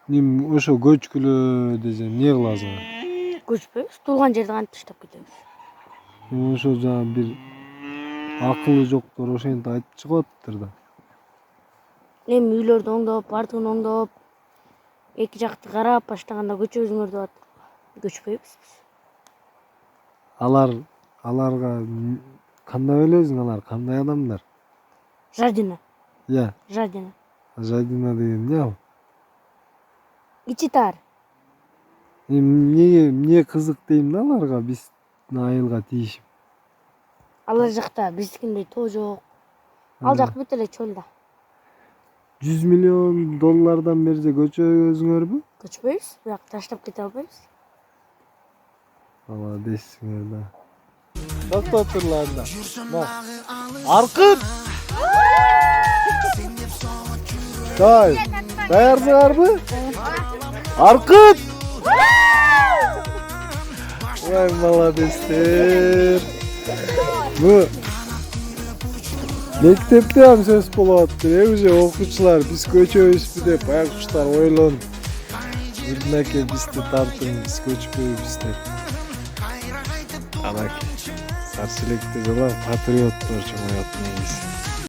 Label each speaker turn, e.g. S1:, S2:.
S1: Ошо көчкүлө десең эмне кыласың?
S2: Көчпөйбүз, туулган жерди кантип таштап кетебиз?
S1: Ошо жаңы бир акылы жоктор ошентип айтып чыгып атыптыр да.
S2: Эми үйлөрдү оңдоп, артын оңдоп, эки жакты карап баштаганда көчөбүзүңөр деп атып. Көчпөйбүз биз.
S1: Аларга кандай ойлойсуң, алар кандай адамдар?
S2: Жадина,
S1: Иә,
S2: жадина.
S1: жадина деген эмне ал?
S2: Ичи таар.
S1: Эмне кызык дейм да аларга биздин айылга тийишип?
S2: Алар жакта биздикиндей тоо жок. Ал жак бүт эле чөл да.
S1: 100 миллион доллардан берсе көчөбүзүңөрбү?
S2: Көчпөйбүз, бирок таштап кете албайбыз.
S1: Молодецсиңер да. Токтоп турлар анда. Аркын! Дай, даярсыңарбы? Аркын! Ой, молодецтер. Бу мектепте ham сөз болуп атыптыр. Уже окуучулар биз көчөбүзбү деп байкуштар ойлонуп. Үрнәке бизди тартын, биз көчпөйбүз деп. Анакей Сарчылекте жолар патриоттор чоңоёт негизи.